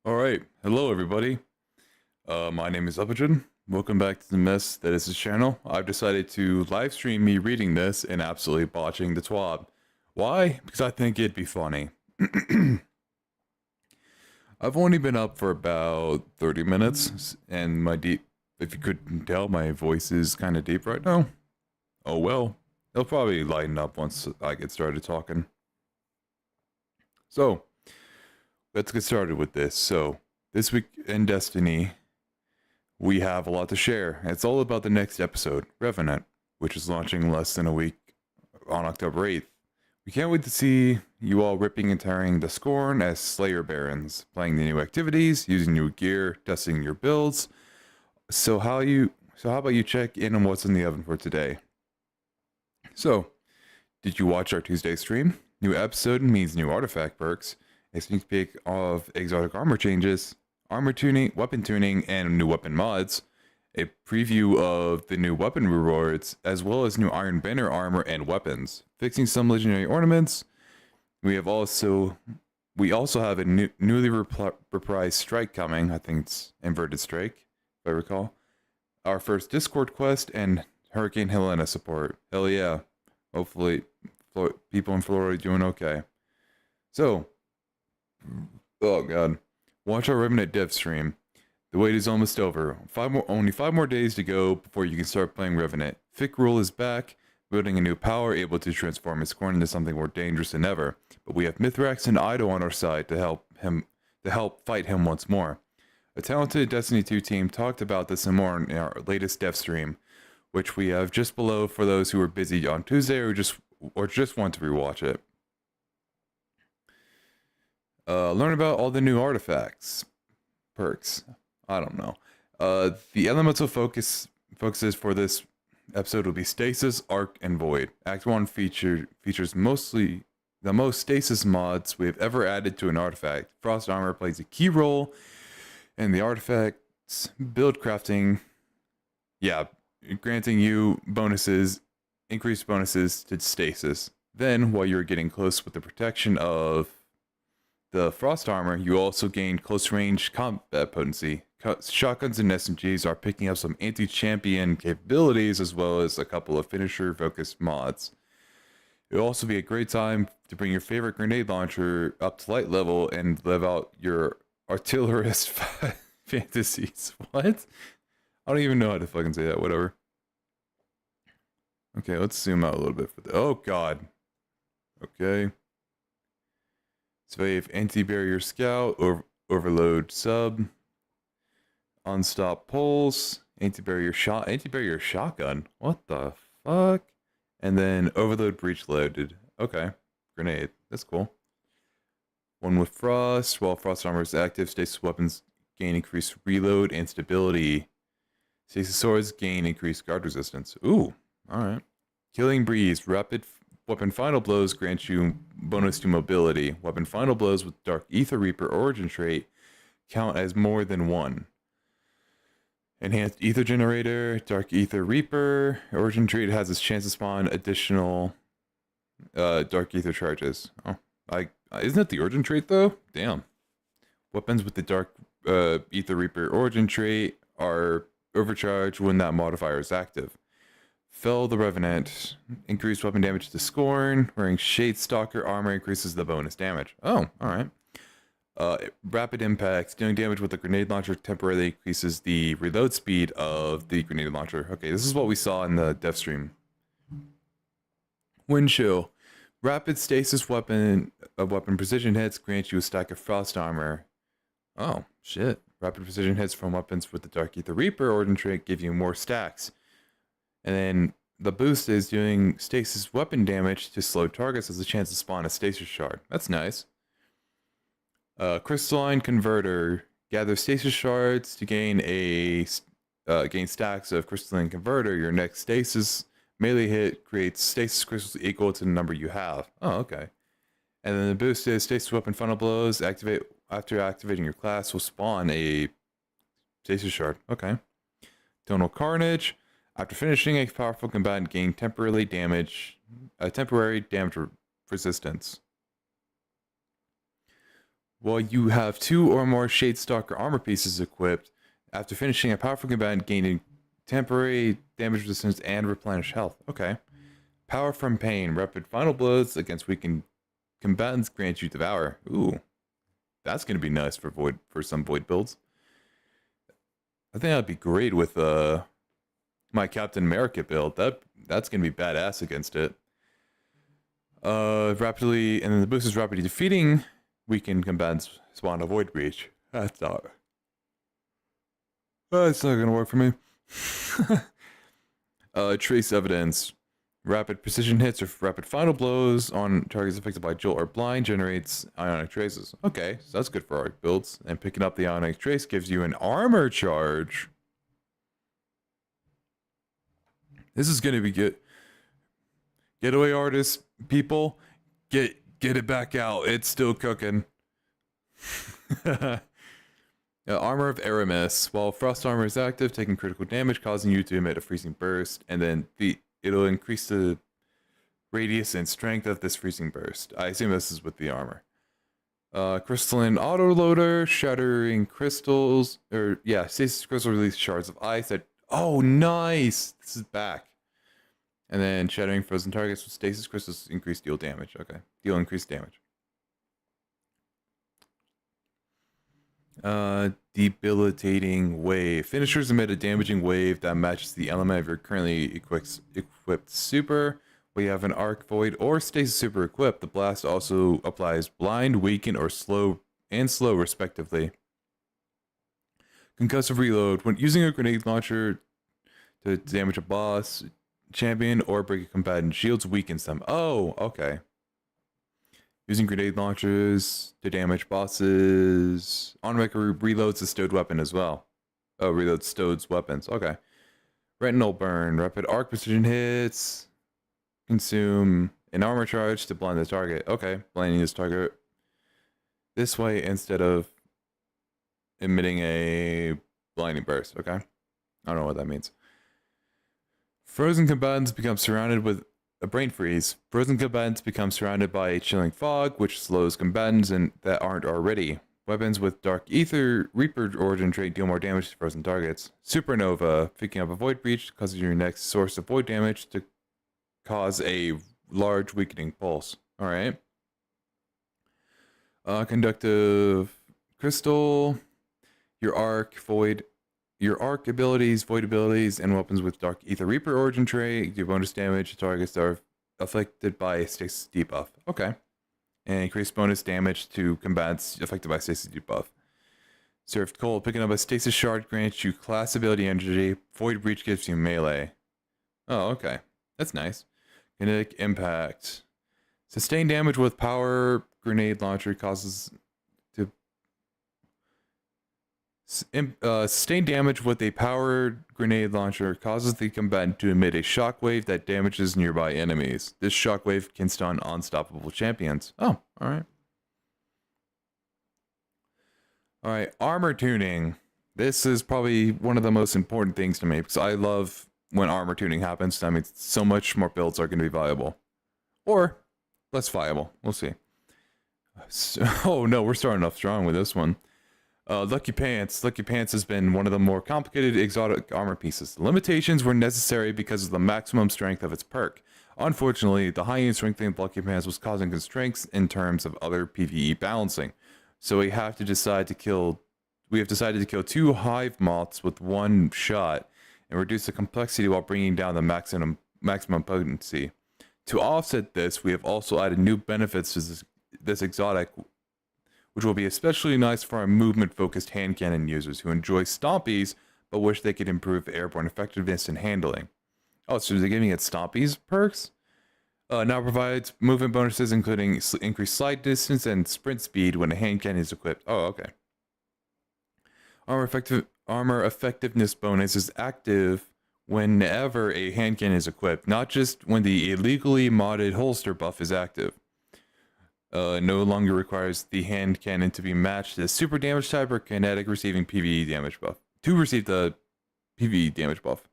All right, hello everybody. My name is Upajin. Welcome back to the mess that is this channel. I've decided to live stream me reading this and absolutely botching the Twab. Why? Because I think it'd be funny. I've only been up for about 30 minutes, and if you couldn't tell, my voice is kind of deep right now. Oh well, it'll probably lighten up once I get started talking. So, let's get started with this. So, this week in Destiny, we have a lot to share. It's all about the next episode, Revenant, which is launching less than a week on October 8th. We can't wait to see you all ripping and tearing the Scorn as Slayer Barons, playing the new activities, using new gear, testing your builds. So how about you check in on what's in the oven for today? So, did you watch our Tuesday stream? New episode means new artifact perks, a sneak peek of exotic armor changes, armor tuning, weapon tuning, and new weapon mods, a preview of the new weapon rewards, as well as new Iron Banner armor and weapons, fixing some legendary ornaments. We also have a newly reprised strike coming. I think it's inverted strike, if I recall. Our first Discord quest and Hurricane Helena support. Hell yeah! Hopefully, people in Florida are doing okay. So, oh god, watch our Revenant dev stream. The wait is almost over. Only 5 more days to go before you can start playing Revenant. Thick Rule is back, building a new power able to transform his corn into something more dangerous than ever. But we have Mithrax and Ido on our side to help fight him once more. A talented Destiny 2 team talked about this and more in our latest dev stream, which we have just below for those who are busy on Tuesday or just want to rewatch it. Learn about all the new artifacts, perks. I don't know. The elemental focuses for this episode will be Stasis, Arc, and Void. Act 1 features mostly the most Stasis mods we have ever added to an artifact. Frost Armor plays a key role in the artifact's build crafting. Yeah, granting you increased bonuses to Stasis. Then, while you're getting close with the protection of the Frost Armor, you also gain close-range combat potency. Shotguns and SMGs are picking up some anti-champion capabilities as well as a couple of finisher-focused mods. It'll also be a great time to bring your favorite grenade launcher up to light level and live out your artillerist fantasies. What? I don't even know how to fucking say that, whatever. Okay, let's zoom out a little bit for the... Oh, God. Okay. Survive anti-barrier scout, overload sub, unstop pulse, anti-barrier shotgun. What the fuck? And then overload breach loaded. Okay, grenade. That's cool. One with frost. While frost armor is active, stasis weapons gain increased reload and stability. Stasis swords gain increased guard resistance. Ooh, all right. Killing breeze. Rapid weapon final blows grant you bonus to mobility. Weapon final blows with Dark Ether Reaper origin trait count as more than one. Enhanced Ether Generator, Dark Ether Reaper. Origin trait has its chance to spawn additional Dark Ether charges. Oh, isn't it the origin trait though? Damn. Weapons with the Dark Ether Reaper origin trait are overcharged when that modifier is active. Fell the Revenant. Increased weapon damage to Scorn. Wearing Shade Stalker armor increases the bonus damage. Oh, alright. Rapid Impact. Dealing damage with a grenade launcher temporarily increases the reload speed of the grenade launcher. Okay, this is what we saw in the dev stream. Wind Chill. Rapid stasis weapon precision hits grant you a stack of frost armor. Oh, shit. Rapid precision hits from weapons with the Dark Ether Reaper origin trait give you more stacks. And then the boost is doing stasis weapon damage to slow targets as a chance to spawn a stasis shard. That's nice. Crystalline Converter. Gather stasis shards to gain stacks of Crystalline Converter. Your next stasis melee hit creates stasis crystals equal to the number you have. Oh, okay. And then the boost is stasis weapon funnel blows. After activating your class will spawn a stasis shard. Okay. Tonal Carnage. After finishing a powerful combatant, gain temporary damage resistance. While you have 2 or more Shade Stalker armor pieces equipped, after finishing a powerful combatant, gaining temporary damage resistance and replenish health. Okay. Power from pain. Rapid final blows against weakened combatants grant you devour. Ooh. That's gonna be nice for some void builds. I think that'd be great with my Captain America build. That's gonna be badass against it. Rapidly, and then the boost is rapidly defeating weakened combatants spawn a void breach. That's not gonna work for me. Trace evidence. Rapid precision hits or rapid final blows on targets affected by jolt or blind generates ionic traces. Okay, so that's good for our builds. And picking up the ionic trace gives you an armor charge. This is gonna be good. Getaway artists, people, get it back out. It's still cooking. Armor of Aramis. While frost armor is active, taking critical damage, causing you to emit a freezing burst, and then it'll increase the radius and strength of this freezing burst. I assume this is with the armor. Crystalline autoloader, shattering crystals, stasis crystals release shards of ice that. Oh, nice! This is back. And then shattering frozen targets with stasis crystals increase deal damage. Okay, deal increased damage. Debilitating wave. Finishers emit a damaging wave that matches the element of your currently equipped super. We have an arc void or stasis super equipped. The blast also applies blind, weaken, or slow respectively. Concussive reload. When using a grenade launcher to damage a boss, champion, or break a combatant, shields weakens them. Oh, okay. Using grenade launchers to damage bosses. On-record reloads the stowed weapon as well. Oh, reloads stowed weapons. Okay. Retinal burn. Rapid arc precision hits. Consume an armor charge to blind the target. Okay. Blinding this target this way instead of emitting a blinding burst. Okay. I don't know what that means. Frozen combatants become surrounded with a brain freeze. Frozen combatants become surrounded by a chilling fog, which slows combatants that aren't already. Weapons with Dark Ether, Reaper origin trait deal more damage to frozen targets. Supernova, picking up a void breach, causes your next source of void damage to cause a large weakening pulse. Alright. Conductive crystal, your arc abilities, void abilities, and weapons with Dark Ether Reaper origin trait do bonus damage to targets that are affected by a stasis debuff. Okay. And increase bonus damage to combatants affected by stasis debuff. Served cold. Picking up a stasis shard grants you class ability energy. Void breach gives you melee. Oh, okay. That's nice. Kinetic impact. Sustained damage with power grenade launcher causes sustained damage with a powered grenade launcher causes the combatant to emit a shockwave that damages nearby enemies. This shockwave can stun unstoppable champions. Oh, alright. Alright, armor tuning. This is probably one of the most important things to me because I love when armor tuning happens. That means so much more builds are going to be viable. Or less viable. We'll see. Oh no, we're starting off strong with this one. Lucky Pants. Lucky Pants has been one of the more complicated exotic armor pieces. The limitations were necessary because of the maximum strength of its perk. Unfortunately, the high-end strengthening of Lucky Pants was causing constraints in terms of other PvE balancing. So we have decided to kill 2 hive moths with one shot and reduce the complexity while bringing down the maximum potency. To offset this, we have also added new benefits to this exotic, which will be especially nice for our movement-focused hand cannon users who enjoy stompies but wish they could improve airborne effectiveness and handling. Oh, so they're giving it stompies perks? Now provides movement bonuses including increased slide distance and sprint speed when a hand cannon is equipped. Oh, okay. Armor effectiveness bonus is active whenever a hand cannon is equipped, not just when the illegally modded holster buff is active. No longer requires the hand cannon to be matched as super damage type or kinetic receiving PvE damage buff. To receive the PvE damage buff.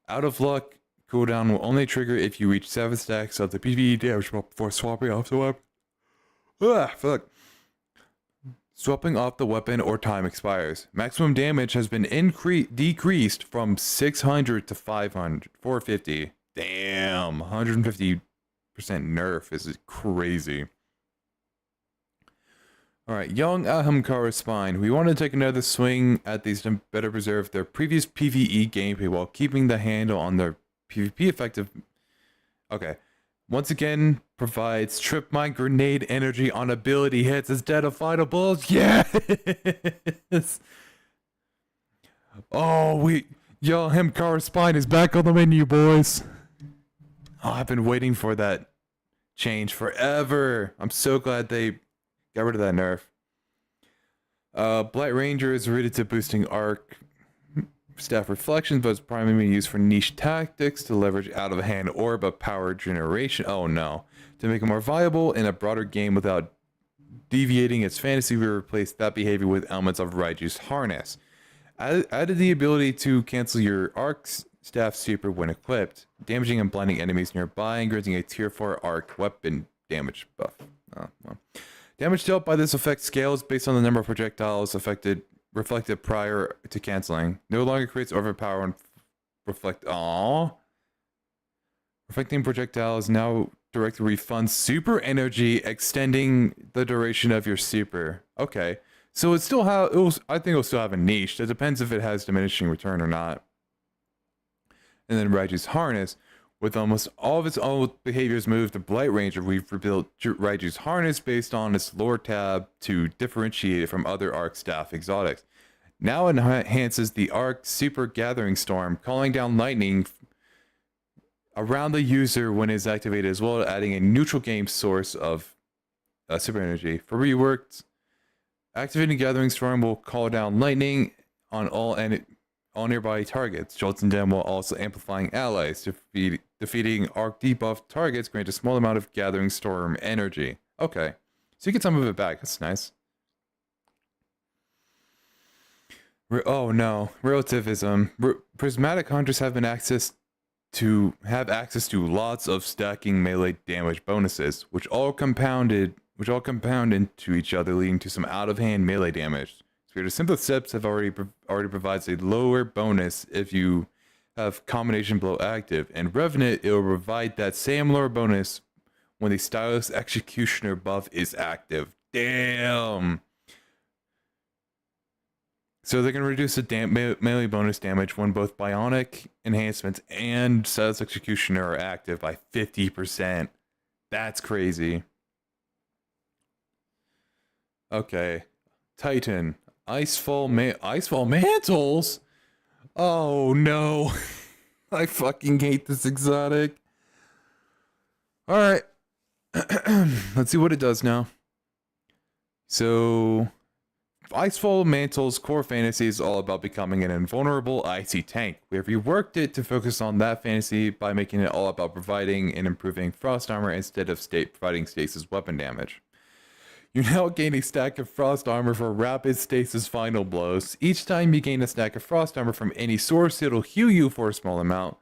Out of luck cooldown will only trigger if you reach 7 stacks of the PvE damage buff before swapping off the weapon. Ah, fuck. Swapping off the weapon or time expires. Maximum damage has been decreased from 600 to 450. Damn, 150% nerf is crazy. Alright, young Ahamkara Spine. We want to take another swing at these to better preserve their previous PvE gameplay while keeping the handle on their PvP effective. Okay. Once again, provides trip mine grenade energy on ability hits instead of final blows. Yes! Oh, Yo, Ahamkara Spine is back on the menu, boys. Oh, I've been waiting for that change forever. I'm so glad they got rid of that nerf. Blight Ranger is rated to boosting arc staff reflections, but it's primarily used for niche tactics to leverage out of hand orb of power generation. Oh no. To make it more viable in a broader game without deviating its fantasy, we replaced that behavior with elements of Raiju's harness. Added the ability to cancel your arc staff super when equipped, damaging and blinding enemies nearby and granting a tier 4 arc weapon damage buff. Oh, well. Damage dealt by this effect scales based on the number of projectiles reflected prior to canceling. No longer creates overpower and reflecting projectiles now directly refunds super energy, extending the duration of your super. Okay, so I think it'll still have a niche. It depends if it has diminishing return or not. And then Raiju's harness. With almost all of its old behaviors moved to Blight Ranger, we've rebuilt Raiju's harness based on its lore tab to differentiate it from other Arc Staff exotics. Now it enhances the Arc Super Gathering Storm, calling down lightning around the user when it is activated, as well as adding a neutral game source of super energy. For reworked, activating Gathering Storm will call down lightning on all nearby targets, jolting them while also amplifying allies. Defeating arc debuff targets grant a small amount of Gathering Storm energy. Okay, so you get some of it back. That's nice. Oh no, relativism. Prismatic hunters have access to lots of stacking melee damage bonuses, which all compound into each other, leading to some out-of-hand melee damage. Spirit of Sympathetic already provides a lower bonus if you have Combination Blow active, and Revenant, it will provide that same lower bonus when the Stylus Executioner buff is active. Damn! So they can reduce the melee bonus damage when both Bionic Enhancements and Stylus Executioner are active by 50%. That's crazy. Okay. Titan. Icefall Mantles? Oh no. I fucking hate this exotic. Alright. Let's see what it does now. So, Icefall Mantle's core fantasy is all about becoming an invulnerable icy tank. We have reworked it to focus on that fantasy by making it all about providing and improving frost armor instead of providing stasis weapon damage. You now gain a stack of frost armor for rapid stasis final blows. Each time you gain a stack of frost armor from any source, it'll heal you for a small amount.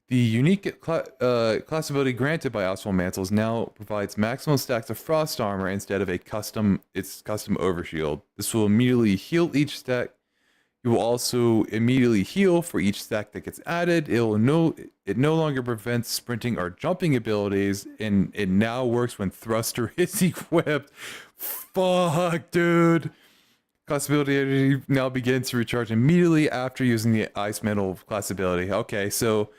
The unique class ability granted by Icefall Mantles now provides maximum stacks of frost armor instead of custom overshield. This will immediately heal each stack. You will also immediately heal for each stack that gets added. It no longer prevents sprinting or jumping abilities, and it now works when Thruster is equipped. Fuck, dude. Class ability now begins to recharge immediately after using the Ice Mantle class ability. Okay, so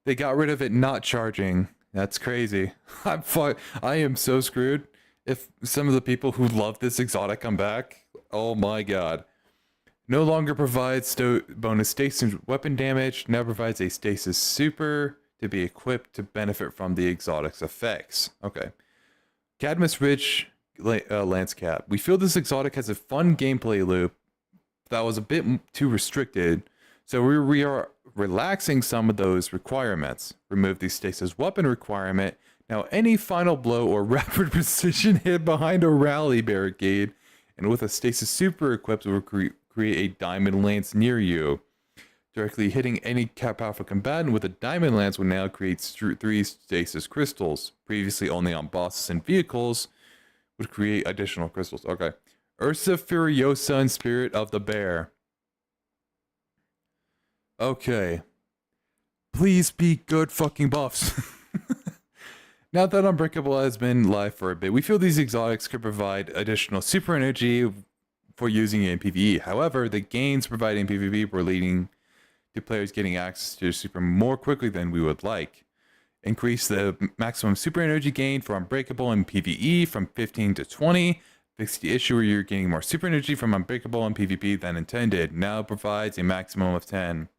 they got rid of it not charging. That's crazy. I am so screwed. If some of the people who love this exotic come back, oh my god. No longer provides bonus stasis weapon damage, now provides a stasis super to be equipped to benefit from the exotic's effects. Okay. Cadmus Ridge Lance Cap. We feel this exotic has a fun gameplay loop that was a bit too restricted, so we are relaxing some of those requirements. Remove the stasis weapon requirement. Now any final blow or rapid precision hit behind a rally barricade, and with a stasis super equipped will create a diamond lance near you. Directly hitting any powerful combatant with a diamond lance will now create 3 stasis crystals. Previously only on bosses and vehicles would create additional crystals. Okay. Ursa Furiosa and Spirit of the Bear. Okay. Please be good fucking buffs. Now that Unbreakable has been live for a bit, we feel these exotics could provide additional super energy for using it in PvE. However, the gains provided in PvP were leading to players getting access to super more quickly than we would like. Increase the maximum super energy gain for Unbreakable in PvE from 15 to 20. Fix the issue where you're getting more super energy from Unbreakable in PvP than intended. Now provides a maximum of 10.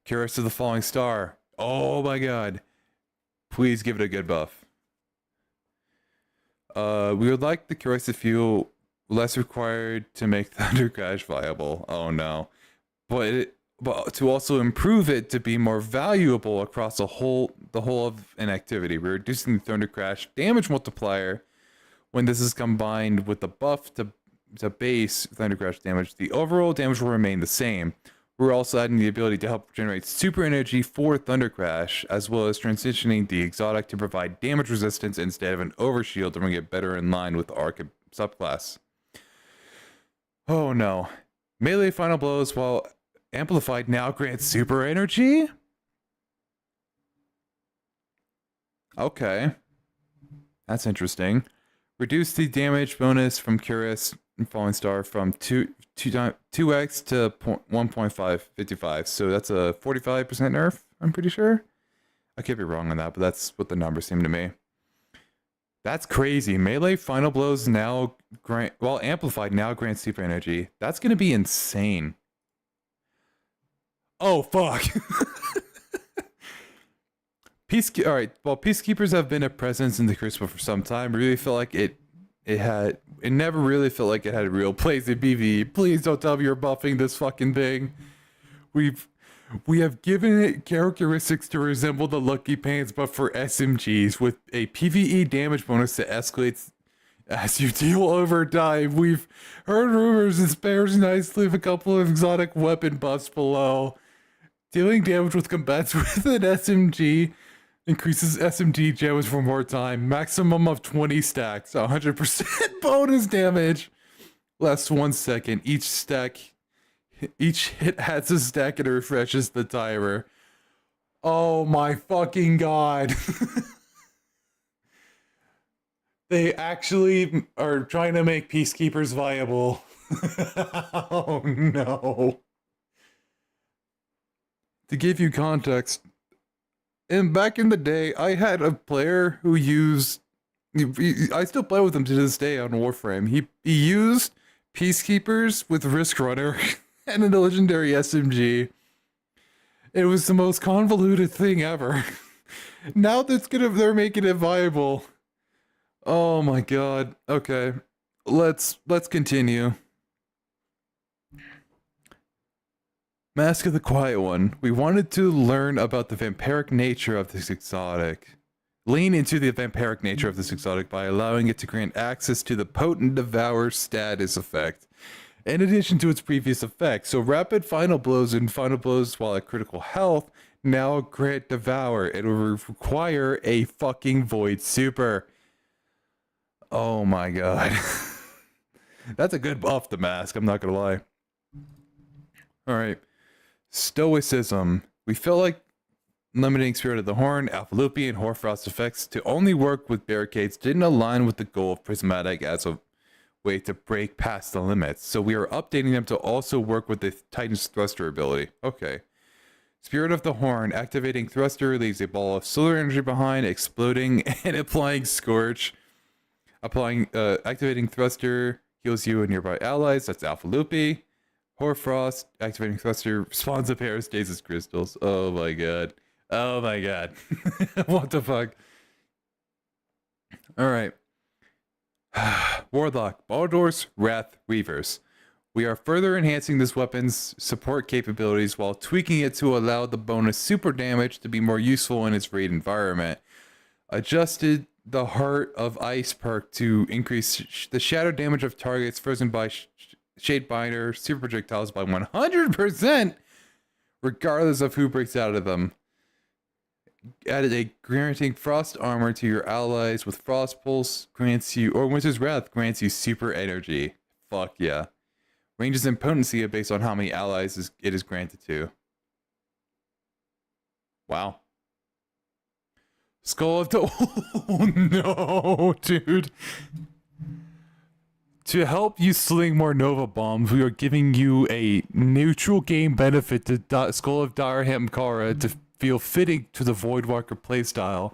Curious of the Falling Star. Oh my god. Please give it a good buff. We would like the Curious to feel less required to make Thunder Crash viable. Oh no. But to also improve it to be more valuable across the whole of an activity. We're reducing the Thunder Crash damage multiplier when this is combined with the buff to base Thunder Crash damage. The overall damage will remain the same. We're also adding the ability to help generate super energy for Thunder Crash, as well as transitioning the exotic to provide damage resistance instead of an overshield to bring it better in line with the Arc subclass. Oh no. Melee final blows while amplified now grants super energy? Okay. That's interesting. Reduce the damage bonus from Curious and Falling Star from 2x to 1.555. So that's a 45% nerf, I'm pretty sure. I could be wrong on that, but that's what the numbers seem to me. That's crazy. Melee final blows now grant, while amplified now grants super energy. That's going to be insane. Oh, fuck. Alright, while Peacekeepers have been a presence in the Crucible for some time, I really feel like it never really felt like it had a real place in PvE. Please don't tell me you're buffing this fucking thing. We have given it characteristics to resemble the Lucky Pants, but for SMGs, with a PvE damage bonus that escalates as you deal over time. We've heard rumors and spares nicely of a couple of exotic weapon buffs below. Dealing damage with combats with an SMG increases SMG damage for more time. Maximum of 20 stacks. 100% bonus damage. Lasts 1 second. Each hit adds a stack and it refreshes the timer. Oh my fucking god. They actually are trying to make Peacekeepers viable. Oh no. To give you context, and back in the day, I had a player who used... I still play with him to this day on Warframe. He used Peacekeepers with Risk Runner and a legendary SMG. It was the most convoluted thing ever. Now they're making it viable. Oh my god. Okay. Let's continue. Mask of the Quiet One. We wanted to learn about the vampiric nature of this exotic. Lean into the vampiric nature of this exotic by allowing it to grant access to the Potent Devour status effect, in addition to its previous effects. So rapid final blows and final blows while at critical health now grant Devour. It will require a fucking Void super. Oh my god. That's a good buff to Mask, I'm not gonna lie. Alright. Stoicism. We feel like limiting Spirit of the Horn, Alpha Loopy, and Hoarfrost effects to only work with barricades didn't align with the goal of Prismatic as a way to break past the limits. So we are updating them to also work with the Titan's Thruster ability. Okay. Spirit of the Horn. Activating Thruster leaves a ball of solar energy behind, exploding and applying Scorch. Activating Thruster heals you and nearby allies. That's Alpha Loopy. Hoarfrost, activating Thruster, spawns a pair of stasis crystals. Oh my god. Oh my god. What the fuck? Alright. Warlock, Baldur's Wrath Reavers. We are further enhancing this weapon's support capabilities while tweaking it to allow the bonus super damage to be more useful in its raid environment. Adjusted the Heart of Ice perk to increase the shadow damage of targets frozen by Shadebinder super projectiles by 100%, regardless of who breaks out of them. added a granting frost armor to your allies with frost pulse grants you, or winter's wrath grants you super energy. Fuck yeah. Ranges and potency are based on how many allies it is granted to. Wow. Skull of the... Oh no, dude. To help you sling more Nova Bombs, we are giving you a neutral game benefit to Skull of Direham Kara to feel fitting to the Voidwalker playstyle.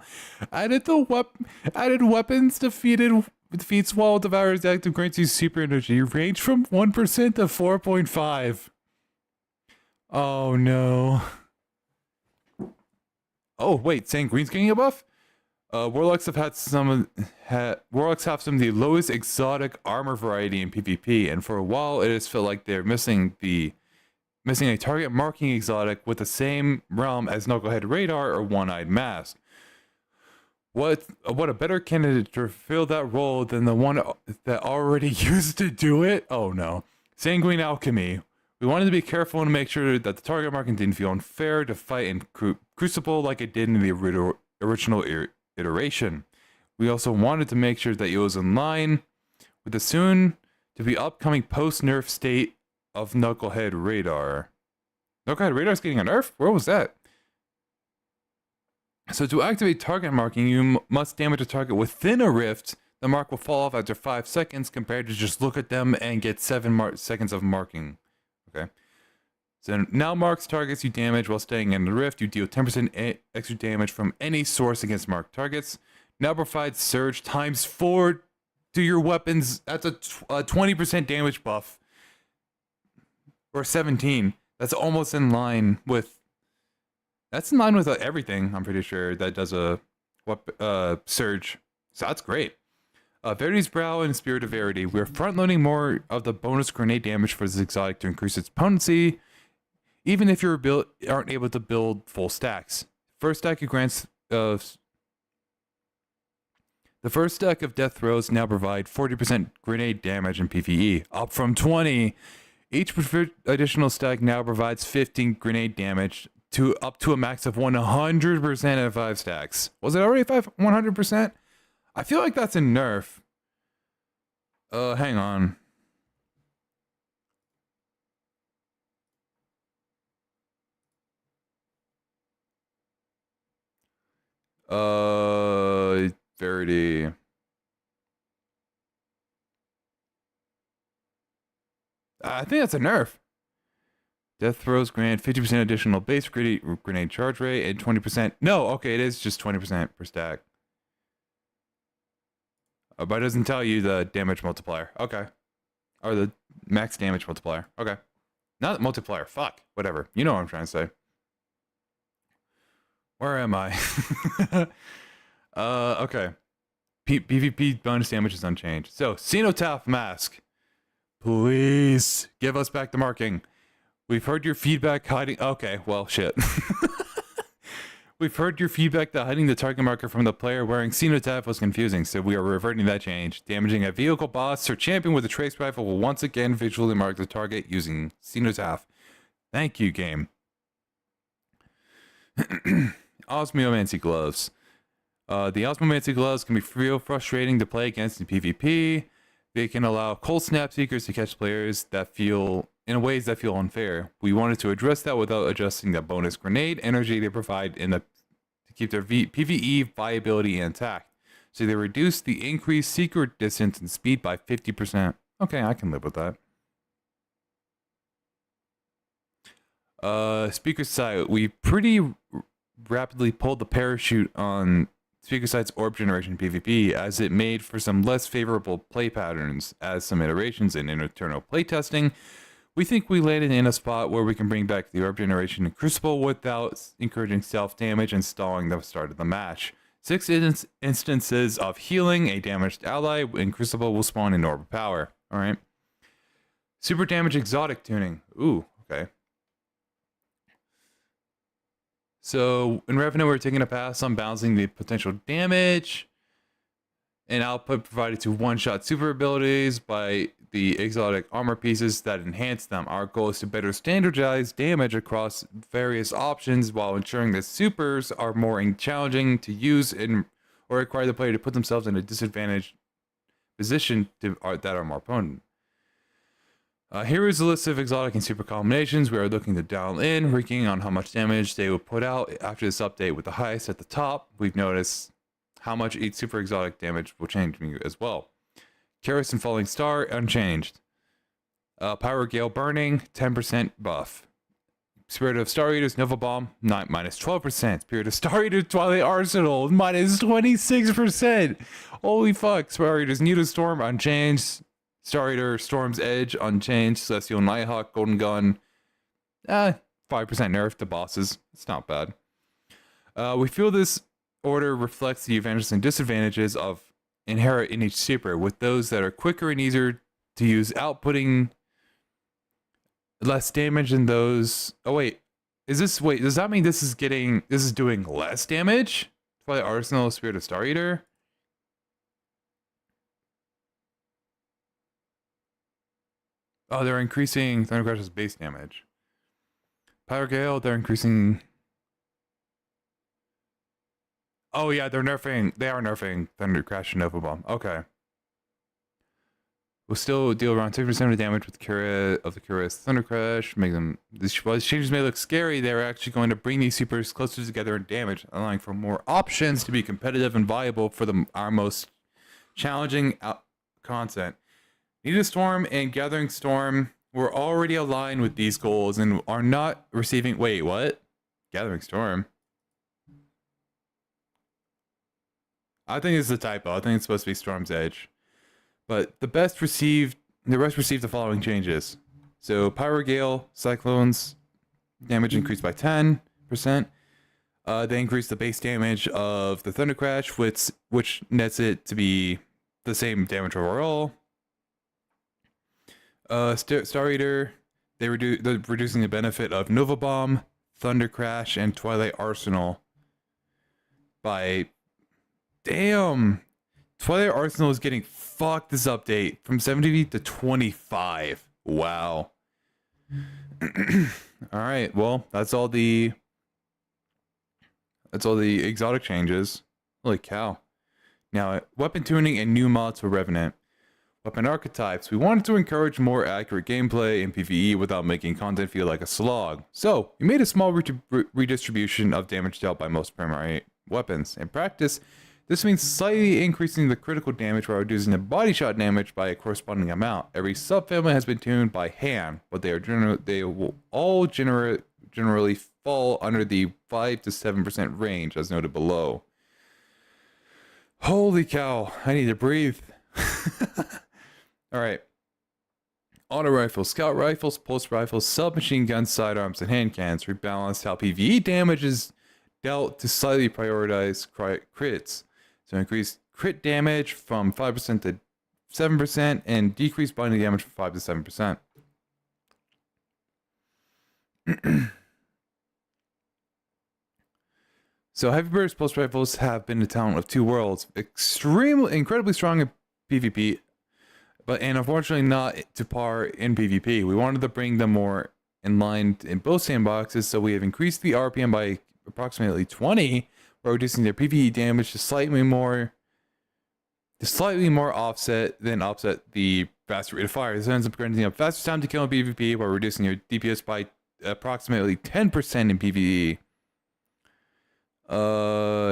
Added weapons defeats while Devourer's active grants you super energy. Range from 1% to 4.5. Oh no. Oh wait, Sanguine's getting a buff? Warlocks have some of the lowest exotic armor variety in PvP, and for a while it has felt like they're missing a target marking exotic with the same realm as Knucklehead Radar or One-Eyed Mask. What a better candidate to fill that role than the one that already used to do it? Oh no. Sanguine Alchemy. We wanted to be careful and make sure that the target marking didn't feel unfair to fight in Crucible like it did in the original iteration. We also wanted to make sure that it was in line with the soon to be upcoming post-nerf state of Knucklehead Radar. Knucklehead Radar's getting a nerf? Where was that? So to activate target marking, you must damage a target within a rift. The mark will fall off after 5 seconds compared to just look at them and get 7 seconds of marking. Okay. So now marks targets you damage while staying in the rift. You deal 10% extra damage from any source against marked targets. Now provides surge times 4 to your weapons. That's a 20% damage buff. Or 17. That's almost in line with... That's in line with everything, I'm pretty sure, that does a surge. So that's great. Verity's Brow and Spirit of Verity. We're front-loading more of the bonus grenade damage for this exotic to increase its potency, even if you aren't able to build full stacks. First stack of grants the first stack of death throws now provide 40% grenade damage in PvE, up from 20. Each additional stack now provides 15 grenade damage to up to a max of 100% at 5 stacks. Was it already 100%? I feel like that's a nerf. Hang on. Verity. I think that's a nerf. Death throws grant 50% additional base grenade charge rate and 20%. No, okay, it is just 20% per stack. But it doesn't tell you the damage multiplier. Okay. Or the max damage multiplier. Okay. Not multiplier. Fuck. Whatever. You know what I'm trying to say. Where am I? Okay. PvP bonus damage is unchanged. So, Cenotaph Mask. Please give us back the marking. We've heard your feedback hiding... Okay, well, shit. We've heard your feedback that hiding the target marker from the player wearing Cenotaph was confusing, so we are reverting that change. Damaging a vehicle boss or champion with a trace rifle will once again visually mark the target using Cenotaph. Thank you, game. Osmomancy Gloves. The Osmomancy Gloves can be real frustrating to play against in PvP. They can allow cold snap seekers to catch players that feel... in ways that feel unfair. We wanted to address that without adjusting the bonus grenade energy they provide to keep their PvE viability intact. So they reduce the increased secret distance and speed by 50%. Okay, I can live with that. Speaker Sight. We pretty rapidly pulled the parachute on Speaker Sight's Orb Generation PvP, as it made for some less favorable play patterns. As some iterations in internal playtesting, we think we landed in a spot where we can bring back the Orb Generation in Crucible without encouraging self-damage and stalling the start of the match. 6 instances of healing a damaged ally in Crucible will spawn in Orb of Power. Alright. Super Damage Exotic Tuning. Ooh, okay. So, in Revenant, we're taking a pass on balancing the potential damage and output provided to one-shot super abilities by the exotic armor pieces that enhance them. Our goal is to better standardize damage across various options while ensuring that supers are more challenging to use or require the player to put themselves in a disadvantaged position that are more potent. Here is a list of exotic and super combinations we are looking to dial in, ranking on how much damage they will put out after this update, with the highest at the top. We've noticed how much each super exotic damage will change as well. Karis and Falling Star, unchanged. Power Gale Burning, 10% buff. Spirit of Star Eaters, Nova Bomb, minus 12%. Spirit of Star Eaters, Twilight Arsenal, minus 26%. Holy fuck. Star Eaters, Needle Storm, unchanged. Star Eater, Storm's Edge, unchanged. Celestial Nighthawk, Golden Gun, 5% nerf to bosses. It's not bad. We feel this order reflects the advantages and disadvantages of inherent in each super, with those that are quicker and easier to use outputting less damage than those. Oh wait, does that mean this is doing less damage? Twilight Arsenal, Spirit of Star Eater. Oh, they're increasing Thunder Crash's base damage. Power Gale, they're increasing. Oh yeah, they are nerfing Thunder Crash and Nova Bomb. Okay. We'll still deal around 50% of damage with the Curious Thunder Crash. While these changes may look scary, they're actually going to bring these supers closer together in damage, allowing for more options to be competitive and viable for our most challenging content. Needle Storm and Gathering Storm were already aligned with these goals and are not receiving. Wait, what? Gathering Storm? I think it's a typo. I think it's supposed to be Storm's Edge. But the rest received the following changes. So Power Gale, Cyclones, damage increased by 10%. They increased the base damage of the Thunder Crash, which nets it to be the same damage overall. Star Eater, they're reducing the benefit of Nova Bomb, Thunder Crash, and Twilight Arsenal by... Damn! Twilight Arsenal is getting fucked this update from 70 to 25. Wow. Alright, well, that's all the exotic changes. Holy cow. Now, weapon tuning and new mods for Revenant. Weapon archetypes. We wanted to encourage more accurate gameplay in PvE without making content feel like a slog. So, we made a small redistribution of damage dealt by most primary weapons. In practice, this means slightly increasing the critical damage while reducing the body shot damage by a corresponding amount. Every subfamily has been tuned by hand, but they will all generally fall under the 5 to 7% range, as noted below. Holy cow, I need to breathe. Alright. Auto rifles, scout rifles, pulse rifles, submachine guns, sidearms, and hand cannons rebalanced how PvE damage is dealt to slightly prioritize crits. So increase crit damage from 5% to 7% and decrease binding damage from 5 to 7%. So heavy burst pulse rifles have been the talent of two worlds, incredibly strong in PvP, and unfortunately not to par in PvP. We wanted to bring them more in line in both sandboxes, so we have increased the RPM by approximately 20, while reducing their PvE damage to slightly more offset the faster rate of fire. This ends up granting a faster time to kill in PvP while reducing your DPS by approximately 10% in PvE.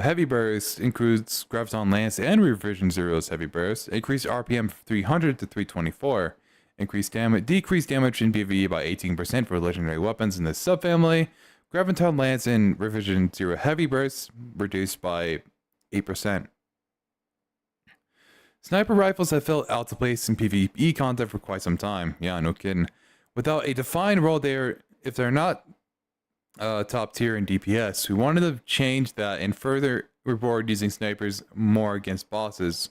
Heavy burst includes Graviton Lance and Revision Zero's heavy burst. Increased RPM from 300 to 324. Decreased damage in PvE by 18% for legendary weapons in this subfamily. Graviton Lance and Revision Zero heavy burst reduced by 8%. Sniper rifles have felt out of place in PvE content for quite some time. Yeah, no kidding. Without a defined role if they're not top tier in DPS, we wanted to change that and further reward using snipers more against bosses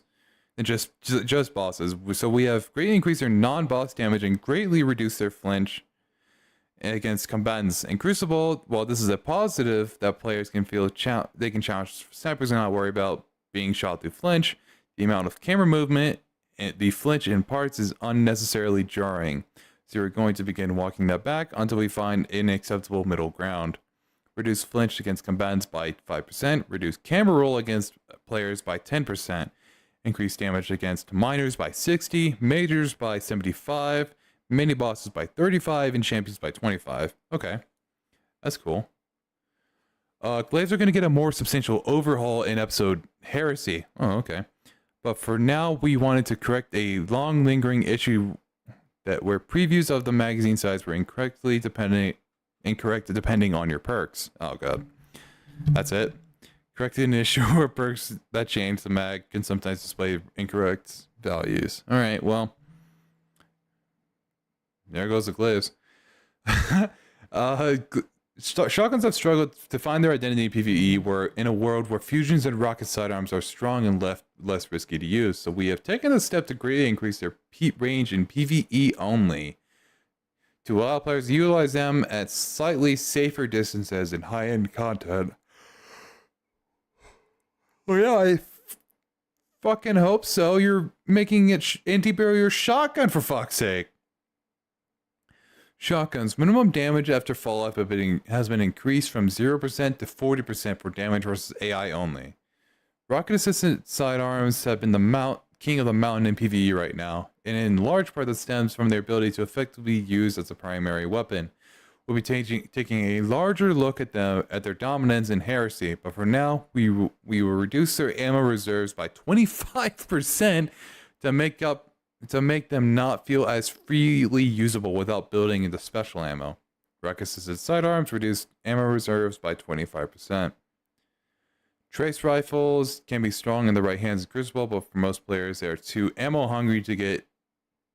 than just bosses. So we have greatly increased their non-boss damage and greatly reduced their flinch against combatants. In Crucible, while this is a positive that players can feel they can challenge snipers and not worry about being shot through flinch, The amount of camera movement and the flinch in parts is unnecessarily jarring. So we're going to begin walking that back until we find an acceptable middle ground. Reduce flinch against combatants by 5%. Reduce camera roll against players by 10%. Increase damage against minors by 60. Majors by 75. Mini bosses by 35. And champions by 25. Okay. That's cool. Glaives are going to get a more substantial overhaul in episode Heresy. Oh, okay. But for now, we wanted to correct a long lingering issue that where previews of the magazine size were incorrect depending on your perks. Oh god. That's it. Corrected an issue where perks that change the mag can sometimes display incorrect values. Alright, well. There goes the glaives. Shotguns have struggled to find their identity in PvE in a world where fusions and rocket sidearms are strong and less risky to use. So we have taken a step to greatly increase their range in PvE only, to allow players to utilize them at slightly safer distances in high-end content. Well, yeah, I fucking hope so. You're making it anti-barrier shotgun, for fuck's sake. Shotguns. Minimum damage after fallout has been increased from 0% to 40% for damage versus AI only. Rocket-assisted sidearms have been the king of the mountain in PvE right now, and in large part that stems from their ability to effectively use as a primary weapon. We'll be taking a larger look at their dominance in Heresy, but for now, we will reduce their ammo reserves by 25% to make them not feel as freely usable without building into special ammo. Rocket-assisted sidearms reduce ammo reserves by 25%. Trace rifles can be strong in the right hands of Crucible, but for most players, they are too ammo hungry to get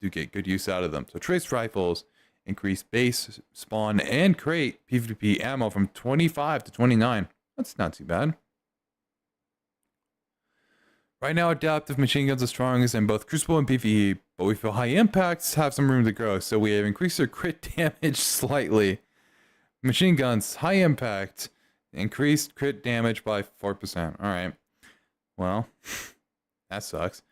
good use out of them. So trace rifles increase base, spawn, and crate PvP ammo from 25 to 29. That's not too bad. Right now, adaptive machine guns are strongest in both Crucible and PvE, but we feel high impacts have some room to grow, so we have increased their crit damage slightly. Machine guns, high impact, increased crit damage by 4%. Alright. Well, that sucks.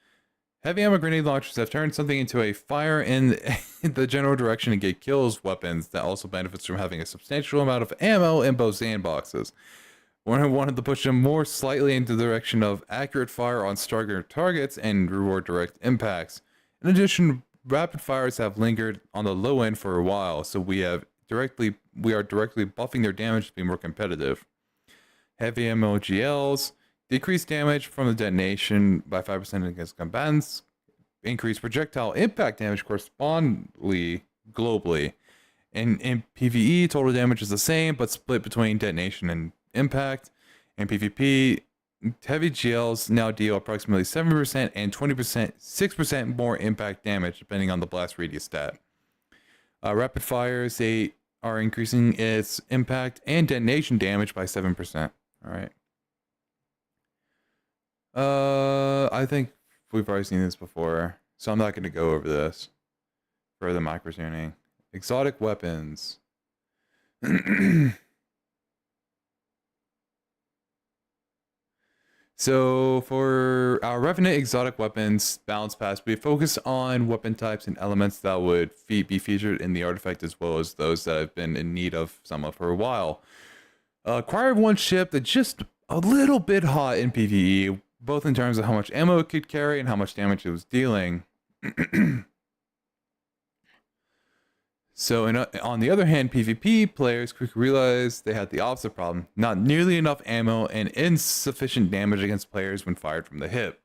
Heavy ammo grenade launchers have turned something into a fire in the general direction to get kills weapons that also benefits from having a substantial amount of ammo in both sandboxes. One wanted to push them more slightly into the direction of accurate fire on stronger targets and reward direct impacts. In addition, rapid fires have lingered on the low end for a while, so we are directly buffing their damage to be more competitive. Heavy ammo GLs decrease damage from the detonation by 5% against combatants. Increase projectile impact damage correspondingly globally. In PvE, total damage is the same, but split between detonation and impact. In PvP, heavy GLs now deal approximately 7% and 6% more impact damage, depending on the blast radius stat. Rapid fires, they are increasing its impact and detonation damage by 7%. Alright. I think we've already seen this before, so I'm not going to go over this. Further micro tuning. Exotic weapons. So for our Revenant exotic weapons balance pass, we focus on weapon types and elements that would be featured in the artifact, as well as those that have been in need of some for a while. Acquire one ship that's just a little bit hot in PvE, both in terms of how much ammo it could carry and how much damage it was dealing. So on the other hand, PvP players quickly realized they had the opposite problem. Not nearly enough ammo and insufficient damage against players when fired from the hip.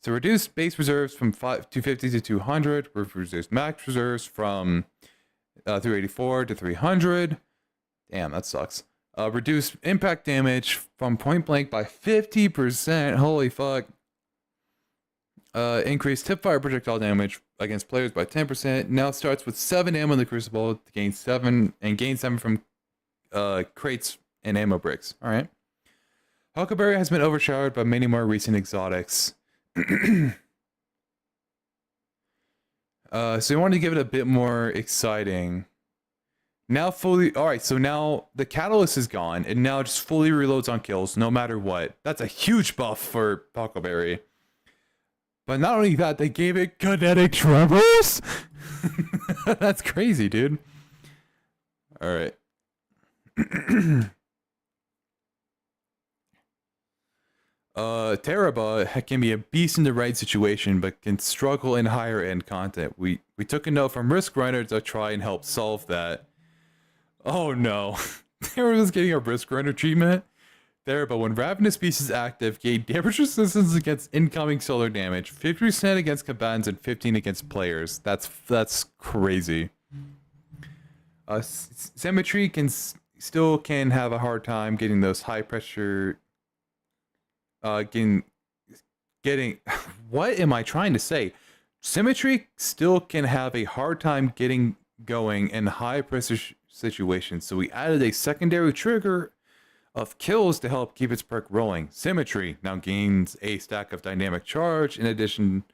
So reduce base reserves from 250 to 200. Reduce max reserves from 384 to 300. Damn, that sucks. Reduce impact damage from point blank by 50%. Holy fuck. Increase tip-fire projectile damage against players by 10%. Now starts with 7 ammo in the Crucible to gain 7 from crates and ammo bricks. Alright. Huckleberry has been overshadowed by many more recent exotics. So we wanted to give it a bit more exciting. Now alright, so now the catalyst is gone, and now just fully reloads on kills no matter what. That's a huge buff for Huckleberry. But not only that, they gave it kinetic tremors. That's crazy, dude. All right. Teraba can be a beast in the right situation, but can struggle in higher end content. We took a note from Risk Runner to try and help solve that. Oh no. Teraba's getting a Risk Runner treatment. Teraba, when Ravenous Beast is active, gain damage resistance against incoming solar damage, 50% against combatants, and 15% against players. That's crazy. Symmetry still can have a hard time getting those high pressure. Getting. What am I trying to say? Symmetry still can have a hard time getting going in high pressure situations, so we added a secondary trigger of kills to help keep its perk rolling. Symmetry now gains a stack of dynamic charge in addition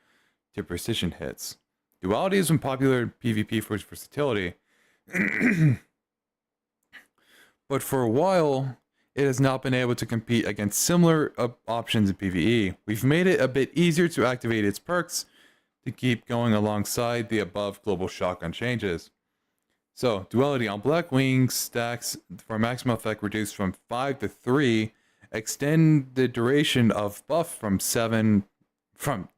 to precision hits. Duality has been popular in PvP for its versatility, but for a while it has not been able to compete against similar options in PvE. We've made it a bit easier to activate its perks to keep going alongside the above global shotgun changes. So, Duality on Black Wings stacks for maximum effect reduced from 5 to 3, extend the duration of buff from 7 to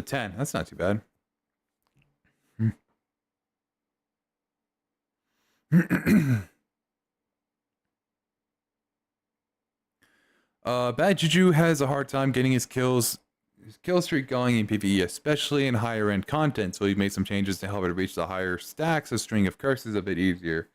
10. That's not too bad. Bad Juju has a hard time getting his kill streak going in PvE, especially in higher end content, so we've made some changes to help it reach the higher stacks of String of Curses a bit easier.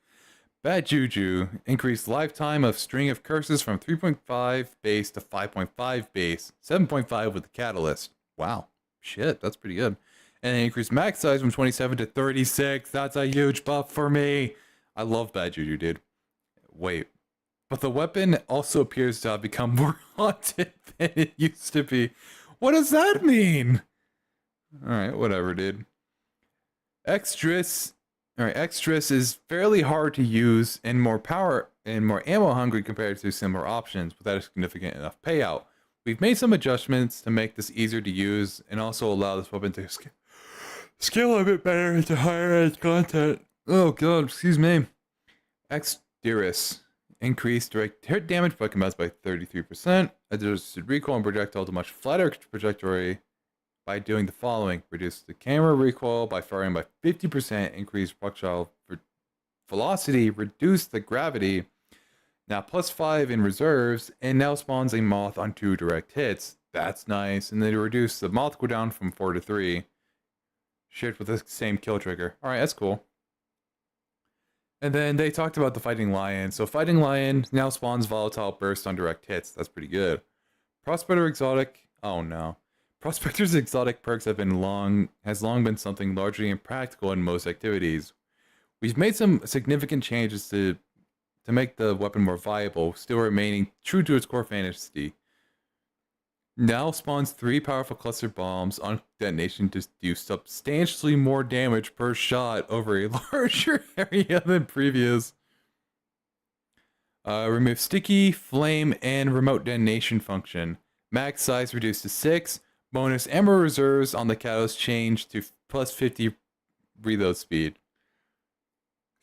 Bad Juju increased lifetime of String of Curses from 3.5 base to 5.5 base, 7.5 with the Catalyst. Wow, shit, that's pretty good. And they increased max size from 27 to 36. That's a huge buff for me. I love Bad Juju, dude. Wait. But the weapon also appears to have become more haunted than it used to be. What does that mean? Alright, whatever, dude. Extras is fairly hard to use and more ammo hungry compared to similar options without a significant enough payout. We've made some adjustments to make this easier to use and also allow this weapon to scale a bit better into higher end content. Oh god, excuse me. Exteris. Increased direct hit damage by combats by 33%. Adjusted recoil and projectile to much flatter trajectory by doing the following. Reduce the camera recoil by firing by 50%. Increase projectile velocity. Reduce the gravity. Now +5 in reserves. And now spawns a moth on 2 direct hits. That's nice. And then reduce the moth cooldown from 4 to 3. Shared with the same kill trigger. Alright, that's cool. And then they talked about the Fighting Lion. So Fighting Lion now spawns volatile burst on direct hits. That's pretty good. Prospector Exotic. Oh no. Prospector's exotic perks has long been something largely impractical in most activities. We've made some significant changes to make the weapon more viable, still remaining true to its core fantasy. Now spawns 3 powerful cluster bombs on detonation to do substantially more damage per shot over a larger area than previous. Remove sticky, flame, and remote detonation function. Max size reduced to 6. Bonus ammo reserves on the catalyst changed to +50 reload speed.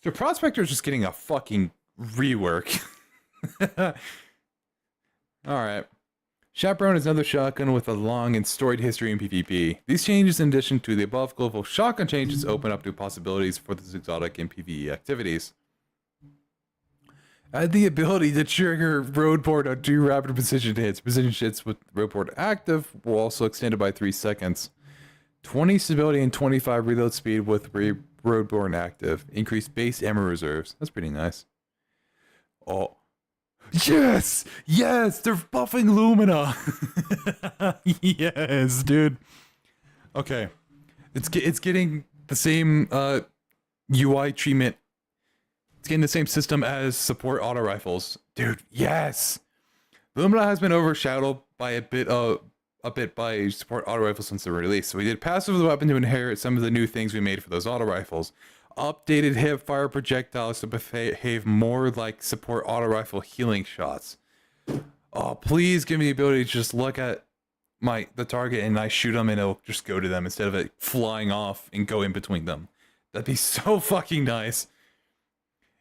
So Prospector is just getting a fucking rework. Alright. Chaperone is another shotgun with a long and storied history in PvP. These changes, in addition to the above global shotgun changes, open up new possibilities for this exotic in PvE activities. Add the ability to trigger roadboard on 2 rapid precision hits. Precision hits with roadboard active will also extend it by 3 seconds. 20 stability and 25 reload speed with roadboard active. Increased base ammo reserves. That's pretty nice. Oh. Yes! Yes! They're buffing Lumina! Yes, dude. Okay. It's getting the same UI treatment. It's getting the same system as support auto rifles. Dude, yes! Lumina has been overshadowed by a bit by support auto rifles since the release. So we did passive the weapon to inherit some of the new things we made for those auto rifles. Updated hip fire projectiles to behave more like support auto rifle healing shots. Oh, please give me the ability to just look at the target and I shoot them and it'll just go to them instead of it flying off and go in between them. That'd be so fucking nice.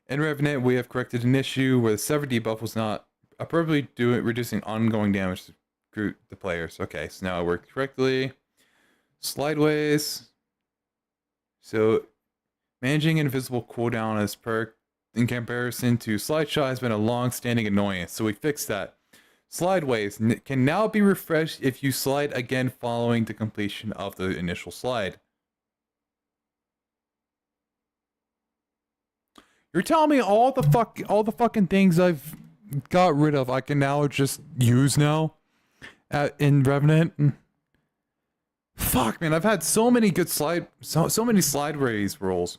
In Revenant, we have corrected an issue where the Sever debuff was not appropriately reducing ongoing damage to the players. Okay, so now it worked correctly. Slideways. So, managing invisible cooldown as perk in comparison to slide shot has been a long-standing annoyance, so we fixed that. Slideways can now be refreshed if you slide again following the completion of the initial slide. You're telling me all the fucking things I've got rid of I can now just use now in Revenant? Fuck, man, I've had so many good so many slideways rolls.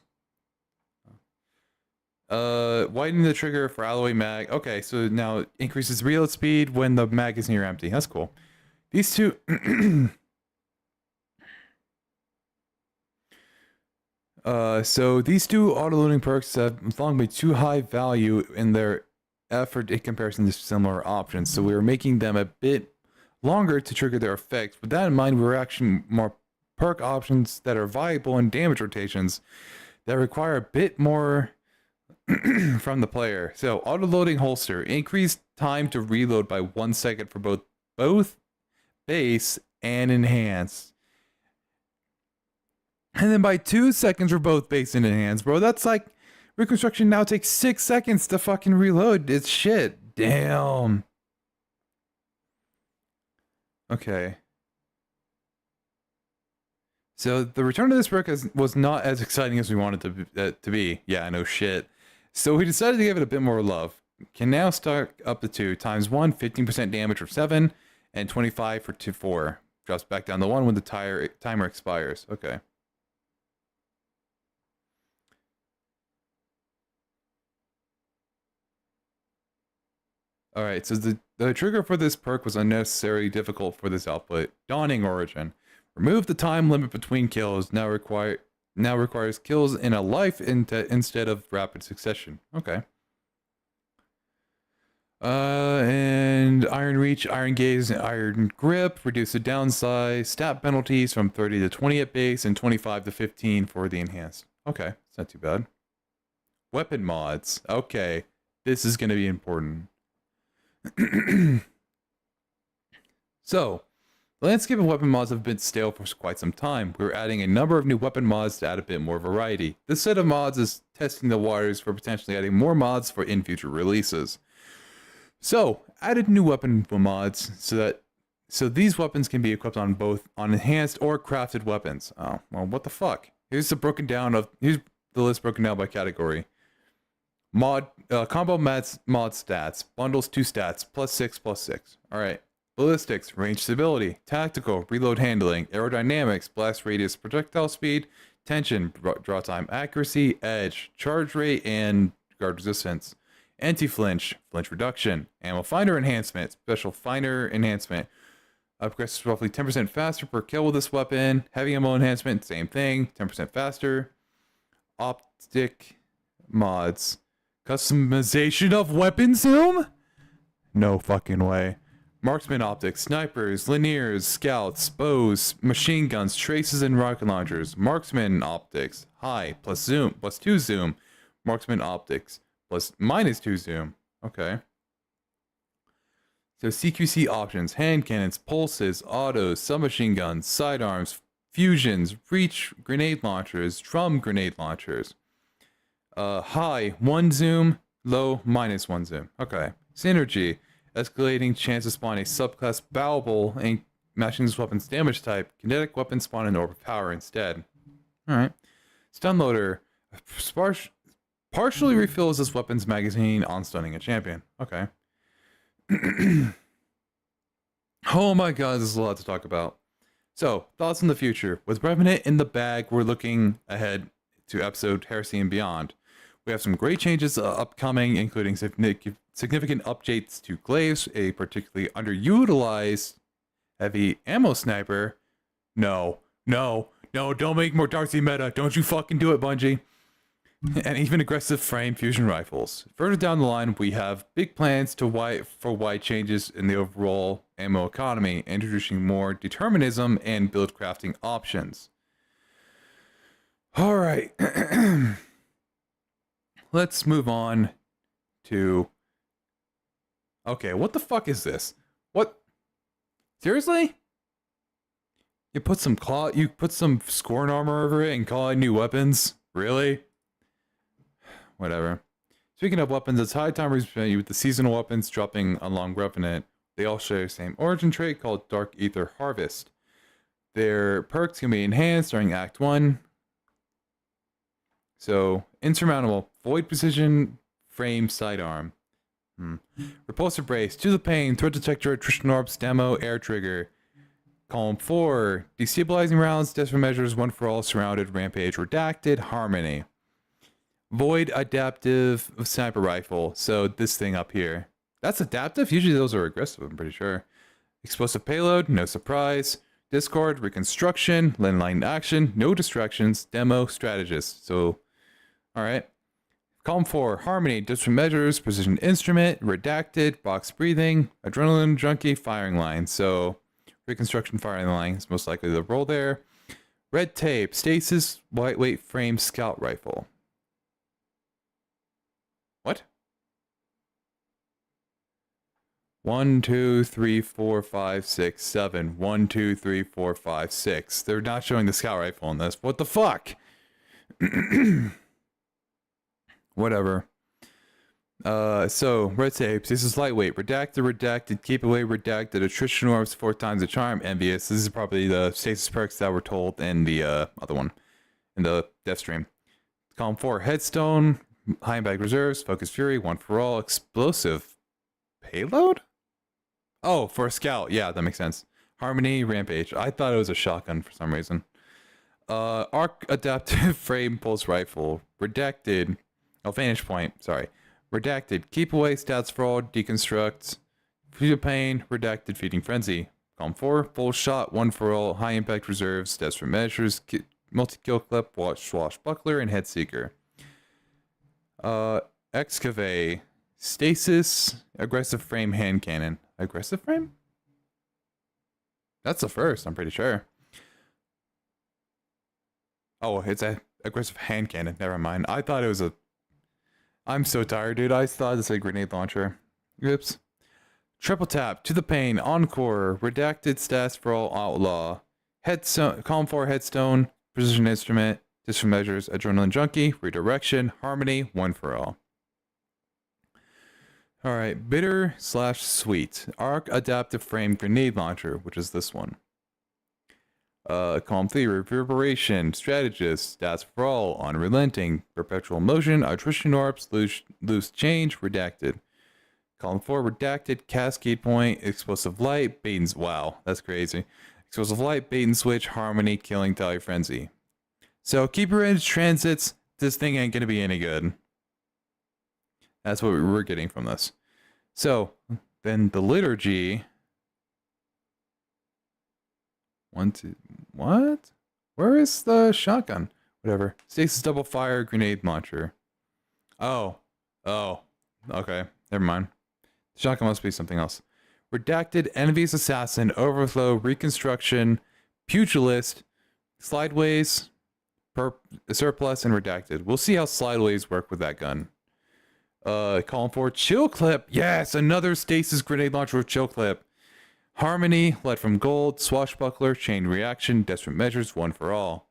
Widen the trigger for alloy mag. Okay, so now it increases reload speed when the mag is near empty. That's cool. These two so these two auto-loading perks have fallen by too high value in their effort in comparison to similar options, so we were making them a bit longer to trigger their effects. With that in mind, we were actually more perk options that are viable in damage rotations that require a bit more from the player. So auto-loading holster, increased time to reload by 1 second for both base and enhanced. And then by 2 seconds for both base and enhanced, bro. That's like, reconstruction now takes 6 seconds to fucking reload. It's shit. Damn. Okay. So the return of this perk was not as exciting as we wanted to be. Yeah, no shit. So we decided to give it a bit more love. Can now start up to 2 times 1, 15% damage for 7, and 25 for 4. Drops back down to 1 when the timer expires. Okay. Alright, so the trigger for this perk was unnecessarily difficult for this output. Dawning Origin. Remove the time limit between kills. Now requires kills in a life instead of rapid succession. Okay. And Iron Reach, Iron Gaze, and Iron Grip. Reduce the downside. Stat penalties from 30 to 20 at base and 25 to 15 for the enhanced. Okay, it's not too bad. Weapon mods. Okay, this is going to be important. So, the landscape of weapon mods have been stale for quite some time. We're adding a number of new weapon mods to add a bit more variety. This set of mods is testing the waters for potentially adding more mods in future releases. So, added new weapon mods so these weapons can be equipped on enhanced or crafted weapons. Oh, well, what the fuck? Here's the list broken down by category. Combo mod stats. Bundles 2 stats. +6/+6. Alright. Ballistics. Range stability. Tactical. Reload handling. Aerodynamics. Blast radius. Projectile speed. Tension. Draw time. Accuracy. Edge. Charge rate. And guard resistance. Anti-flinch. Flinch reduction. Ammo finder enhancement. Special finder enhancement. Progresses roughly 10% faster per kill with this weapon. Heavy ammo enhancement. Same thing. 10% faster. Optic mods. Customization of weapon zoom? No fucking way. Marksman optics, snipers, linears, scouts, bows, machine guns, traces, and rocket launchers. Marksman optics, high, +2 zoom. Marksman optics, -2 zoom. Okay. So CQC options, hand cannons, pulses, autos, submachine guns, sidearms, fusions, reach grenade launchers, drum grenade launchers. High, 1 zoom, low, -1 zoom. Okay. Synergy, escalating chance to spawn a subclass bowable and matching this weapon's damage type. Kinetic weapons spawn an orb of power instead. Alright. Stun loader, partially refills this weapon's magazine on stunning a champion. Okay. Oh my god, this is a lot to talk about. So, thoughts in the future. With Revenant in the bag, we're looking ahead to episode Heresy and Beyond. We have some great changes upcoming, including significant updates to Glaives, a particularly underutilized heavy ammo sniper. No, don't make more Darcy meta. Don't you fucking do it, Bungie. and even aggressive frame fusion rifles. Further down the line, we have big plans for wide changes in the overall ammo economy, introducing more determinism and build crafting options. All right, let's move on to. Okay, what the fuck is this? What? Seriously? You put some scorn armor over it and call it new weapons? Really? Whatever. Speaking of weapons, it's high time we present you with the seasonal weapons dropping along Revenant. They all share the same origin trait called Dark Ether Harvest. Their perks can be enhanced during Act 1. So, insurmountable. Void Precision Frame Sidearm. Repulsive Brace. To the Pain. Threat Detector. Attrition Orbs. Demo. Air Trigger. Column 4. Destabilizing Rounds. Desperate Measures. One for All. Surrounded. Rampage. Redacted. Harmony. Void Adaptive Sniper Rifle. So this thing up here. That's adaptive? Usually those are aggressive, I'm pretty sure. Explosive Payload. No Surprise. Discord. Reconstruction. Line Action. No Distractions. Demo. Strategist. So, alright. Column 4. Harmony. Desperate Measures. Precision Instrument. Redacted. Box Breathing. Adrenaline Junkie. Firing Line. So, Reconstruction Firing Line is most likely the role there. Red Tape. Stasis. Lightweight Frame Scout Rifle. What? 1, 2, 3, 4, 5, 6, 7. 1, 2, 3, 4, 5, 6. They're not showing the scout rifle in this. What the fuck? Whatever. So, red tapes. This is lightweight. Redacted, keep away, redacted. Attrition orbs 4 times the charm. Envious. This is probably the stasis perks that were told in the other one. In the death stream. Column 4. Headstone. High impact reserves, focus fury, one for all, explosive payload? Oh, for a scout. Yeah, that makes sense. Harmony, rampage. I thought it was a shotgun for some reason. Arc adaptive frame pulse rifle. Redacted. Oh, vantage point. Sorry. Redacted. Keep away, stats for all, deconstruct. Feel pain, redacted, feeding frenzy. Column 4, full shot, one for all, high impact reserves, desperate measures, multi-kill clip, swashbuckler, and head seeker. Excavate, stasis, aggressive frame hand cannon. Aggressive frame? That's the first, I'm pretty sure. Oh, it's a aggressive hand cannon. Never mind. I thought it was a. I'm so tired, dude. I thought it was a grenade launcher. Oops. Triple tap, to the pain, encore, redacted stats for all outlaw. Headstone, column 4 headstone, precision instrument, distant measures, adrenaline junkie, redirection, harmony, one for all. Alright, bitter / sweet. Arc adaptive frame grenade launcher, which is this one. Column 3, reverberation, strategist, stats for all, unrelenting, perpetual motion, attrition orbs, loose change, redacted. Column 4, redacted, cascade point, explosive light, bait and wow, that's crazy. Explosive light, bait and switch, harmony, killing, tally, frenzy. So keeper edge transits, this thing ain't gonna be any good. That's what we're getting from this. So then the liturgy. 1, 2, what? Where is the shotgun? Whatever. Stasis double fire grenade launcher. Oh, okay, never mind. The shotgun must be something else. Redacted, envious assassin, overflow, reconstruction, pugilist, slideways, surplus, and redacted. We'll see how slideways work with that gun. Column 4, chill clip. Yes, another stasis grenade launcher with chill clip. Harmony, lead from gold, swashbuckler, chain reaction, desperate measures, one for all.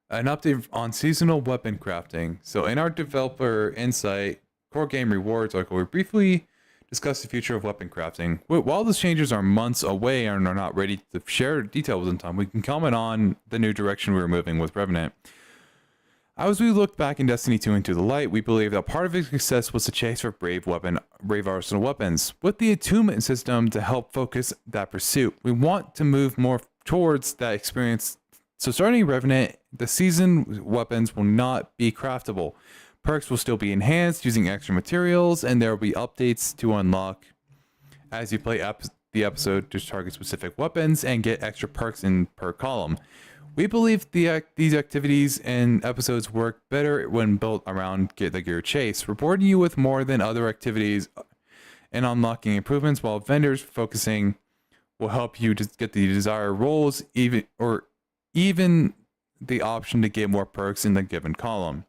An update on seasonal weapon crafting. So in our developer insight, core game rewards article, we briefly discuss the future of weapon crafting. While these changes are months away and are not ready to share details in time, we can comment on the new direction we're moving with Revenant. As we look back in Destiny 2 into the light, we believe that part of its success was the chase for brave arsenal weapons, with the attunement system to help focus that pursuit. We want to move more towards that experience. So starting Revenant, the season weapons will not be craftable. Perks will still be enhanced using extra materials, and there will be updates to unlock as you play the episode to target specific weapons and get extra perks in per column. We believe these activities and episodes work better when built around the gear chase, rewarding you with more than other activities and unlocking improvements, while vendors focusing will help you to get the desired roles, even the option to get more perks in the given column.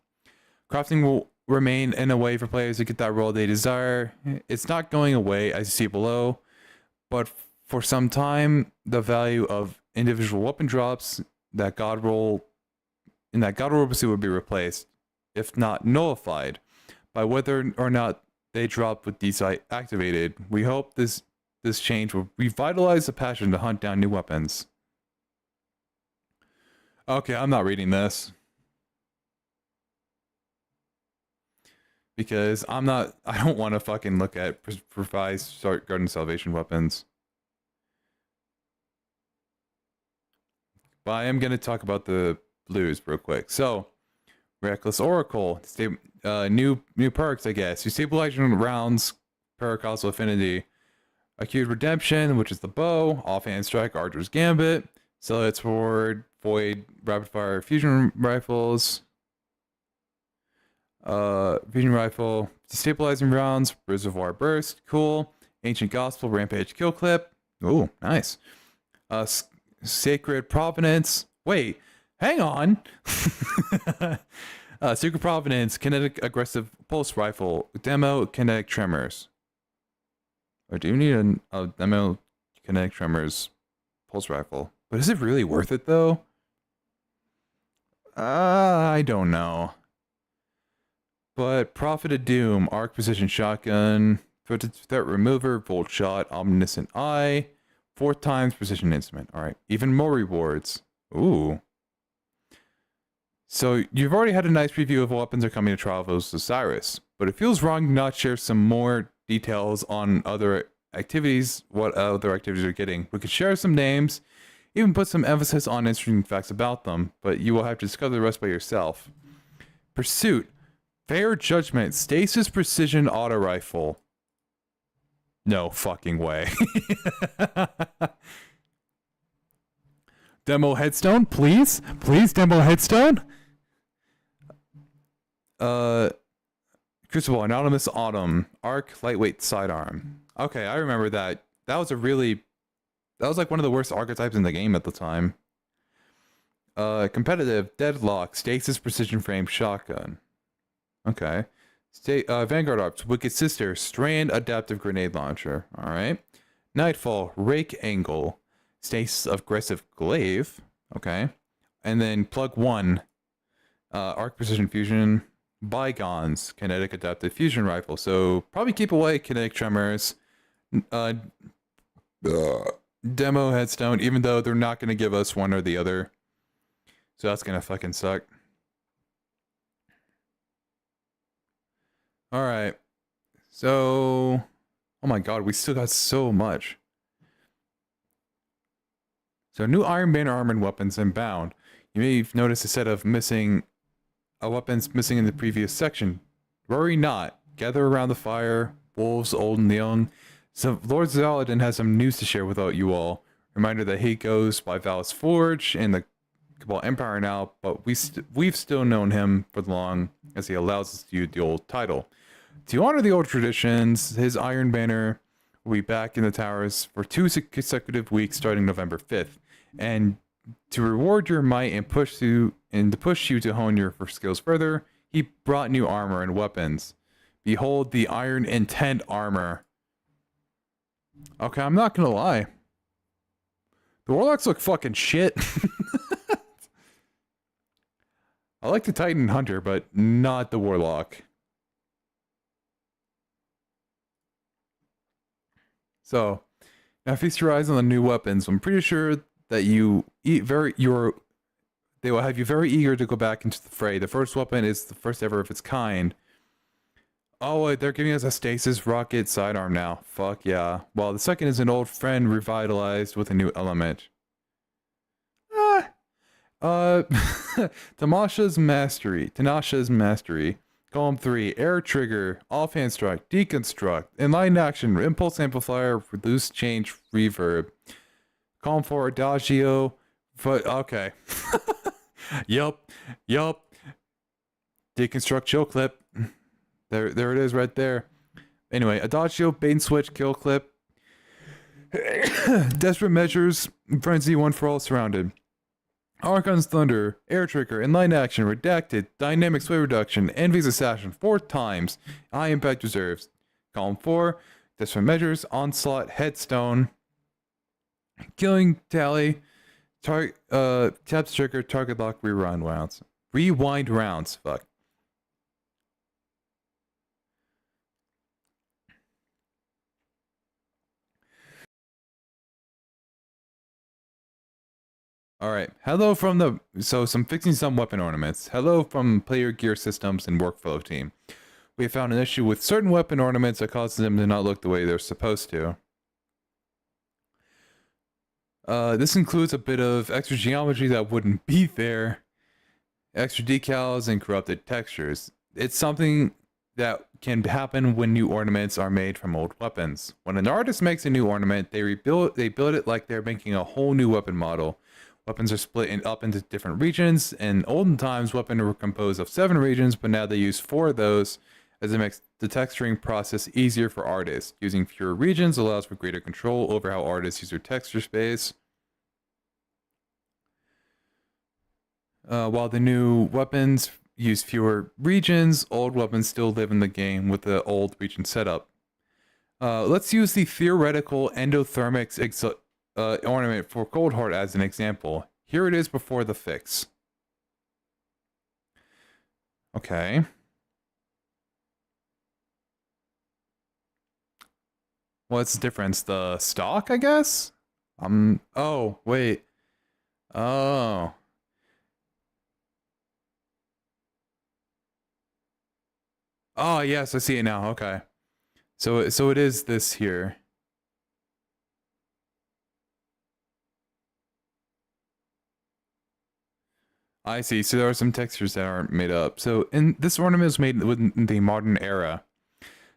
Crafting will remain in a way for players to get that role they desire. It's not going away, as you see below, but for some time, the value of individual weapon drops in that God roll pursuit would be replaced, if not nullified, by whether or not they drop with these activated. We hope this change will revitalize the passion to hunt down new weapons. Okay, I'm not reading this. Because I don't want to fucking look at Reprised Garden Salvation weapons. But I am going to talk about the blues real quick. So, Reckless Oracle, new perks, I guess. You stabilize your rounds, Paracostal Affinity. Acute Redemption, which is the bow. Offhand Strike, Archer's Gambit. Zealot's Sword, Void, Rapid Fire, Fusion Rifles. Fusion Rifle, Destabilizing Rounds, Reservoir Burst, cool. Ancient Gospel, Rampage Kill Clip. Ooh, nice. Sacred Providence. Wait, hang on. Sacred Providence, Kinetic Aggressive Pulse Rifle, Demo Kinetic Tremors. Or do you need a Demo Kinetic Tremors Pulse Rifle? But is it really worth it though? I don't know. But Prophet of Doom, Arc Precision Shotgun, Threat Remover, Volt Shot, Omniscient Eye, 4 times Precision Instrument. Alright, even more rewards. Ooh. So, you've already had a nice preview of what weapons are coming to Trial of Osiris, but it feels wrong to not share some more details on other activities, what other activities are getting. We could share some names, even put some emphasis on interesting facts about them, but you will have to discover the rest by yourself. Pursuit. Fair Judgment, Stasis Precision Auto Rifle. No fucking way. Demo Headstone, please? Please, Demo Headstone? Crucible, Anonymous Autumn, Arc Lightweight Sidearm. Okay, I remember that. That was like one of the worst archetypes in the game at the time. Competitive, Deadlock, Stasis Precision Frame Shotgun. Okay. Vanguard Arps, Wicked Sister, Strand Adaptive Grenade Launcher. Alright. Nightfall, Rake Angle, Stasis Aggressive Glaive. Okay. And then Plug 1, Arc Precision Fusion, Bygones, Kinetic Adaptive Fusion Rifle. So probably keep away Kinetic Tremors. Demo Headstone, even though they're not going to give us one or the other. So that's going to fucking suck. Alright, so, oh my god, we still got so much. So new Iron Banner armor and weapons inbound. You may have noticed a set of weapons missing in the previous section. Worry not, gather around the fire, wolves old and young. So Lord Zaladin has some news to share with you all. Reminder that he goes by Val's Forge in the Cabal Empire now, but we've still known him for long as he allows us to use the old title. To honor the old traditions, his Iron Banner will be back in the towers for 2 consecutive weeks starting November 5th. And to reward your might and to push you to hone your skills further, he brought new armor and weapons. Behold the Iron Intent armor. Okay, I'm not gonna lie. The Warlocks look fucking shit. I like the Titan Hunter, but not the Warlock. So, now feast your eyes on the new weapons. I'm pretty sure that they will have you very eager to go back into the fray. The first weapon is the first ever of its kind. Oh, wait, they're giving us a stasis rocket sidearm now. Fuck yeah. Well, the second is an old friend revitalized with a new element. Tanasha's Mastery. Column 3, Air Trigger, Offhand Strike, Deconstruct, Enlightened Action, Impulse Amplifier, Reduce Change Reverb. Column 4, Adagio, But okay. Yup. Deconstruct chill clip. There it is right there. Anyway, Adagio, bait and switch, kill clip. Desperate measures, frenzy, one for all surrounded. Archon's Thunder, Air Trigger, Enlightened Action, Redacted, Dynamic Sway Reduction, Envy's Assassin 4 times, High Impact Reserves. Column 4, Desperate Measures, Onslaught, Headstone, Killing Tally, Tabs Trigger, Target Lock, Rewind Rounds. Rewind Rounds, fuck. Alright, hello from the... So, fixing some weapon ornaments. Hello from Player Gear Systems and Workflow team. We have found an issue with certain weapon ornaments that causes them to not look the way they're supposed to. This includes a bit of extra geometry that wouldn't be there, extra decals, and corrupted textures. It's something that can happen when new ornaments are made from old weapons. When an artist makes a new ornament, they build it like they're making a whole new weapon model. Weapons are split up into different regions. In olden times, weapons were composed of 7 regions, but now they use 4 of those, as it makes the texturing process easier for artists. Using fewer regions allows for greater control over how artists use their texture space. While the new weapons use fewer regions, old weapons still live in the game with the old region setup. Let's use the theoretical endothermics ornament for Coldheart as an example. Here it is before the fix. Okay. What's the difference? The stock, I guess? Oh, wait. Oh. Oh, yes, I see it now. Okay. So it is this here. I see. So there are some textures that aren't made up. So this ornament is made in the modern era.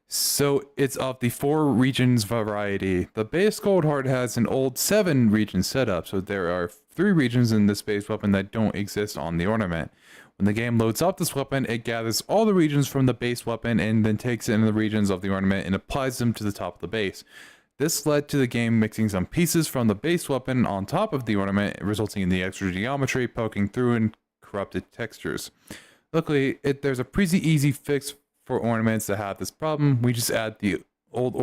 So it's of the 4 regions variety. The base Coldheart has an old 7 region setup. So there are 3 regions in this base weapon that don't exist on the ornament. When the game loads up this weapon, it gathers all the regions from the base weapon and then takes in the regions of the ornament and applies them to the top of the base. This led to the game mixing some pieces from the base weapon on top of the ornament, resulting in the extra geometry poking through and corrupted textures. Luckily, there's a pretty easy fix for ornaments that have this problem. We just add the old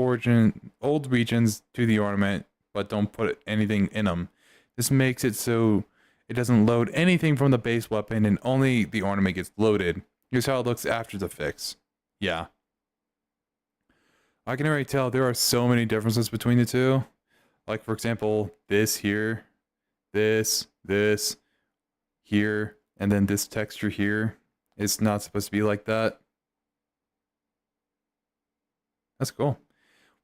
regions to the ornament, but don't put anything in them. This makes it so it doesn't load anything from the base weapon and only the ornament gets loaded. Here's how it looks after the fix. Yeah. I can already tell there are so many differences between the two. Like, for example, this here, this, here, and then this texture here. It's not supposed to be like that. That's cool.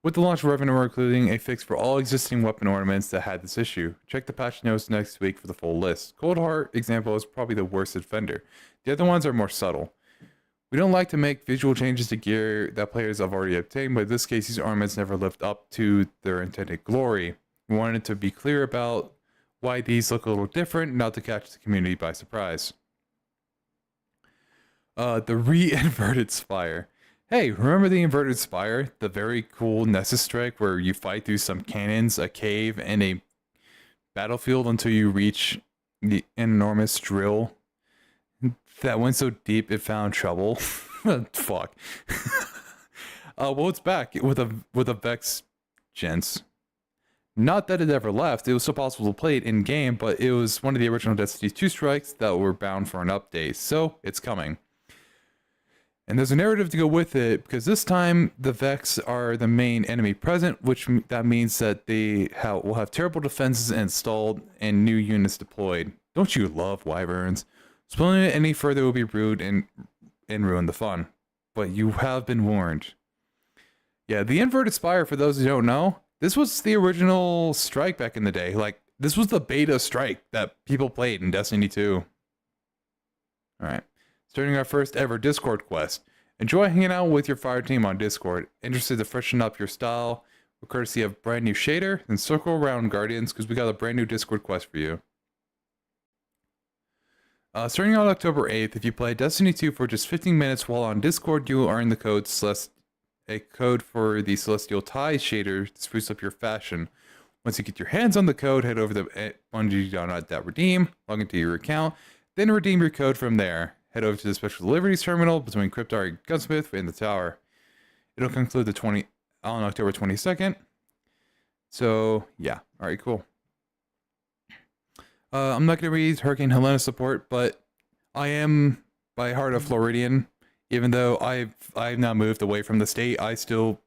With the launch of Revenant, we're including a fix for all existing weapon ornaments that had this issue. Check the patch notes next week for the full list. Coldheart example is probably the worst offender. The other ones are more subtle. We don't like to make visual changes to gear that players have already obtained, but in this case, these ornaments never lived up to their intended glory. We wanted to be clear about why these look a little different, not to catch the community by surprise. The re-inverted spire. Hey, remember the inverted spire? The very cool Nessus strike where you fight through some cannons, a cave, and a battlefield until you reach the enormous drill that went so deep it found trouble. Fuck. Well, it's back with a Vex, gents. Not that it ever left. It was still possible to play it in game, but it was one of the original Destiny 2 strikes that were bound for an update, so it's coming. And there's a narrative to go with it, because this time the Vex are the main enemy present, which that means that they will have terrible defenses installed and new units deployed. Don't you love wyverns? Spoiling it any further would be rude and ruin the fun. But you have been warned. Yeah, the inverted spire, for those who don't know, this was the original strike back in the day. Like, this was the beta strike that people played in Destiny 2. Alright. Starting our first ever Discord quest. Enjoy hanging out with your fire team on Discord. Interested to freshen up your style, with courtesy of brand new shader, then circle around Guardians, because we got a brand new Discord quest for you. Starting on October 8th, if you play Destiny 2 for just 15 minutes while on Discord, you will earn the code a code for the Celestial Ties shader to spruce up your fashion. Once you get your hands on the code, head over to bungie.redeem, log into your account, then redeem your code from there. Head over to the Special Deliveries Terminal between Cryptar and Gunsmith in the tower. It'll conclude on October 22nd. So, yeah. Alright, cool. I'm not going to read Hurricane Helena support, but I am by heart a Floridian. Even though I've now moved away from the state, I still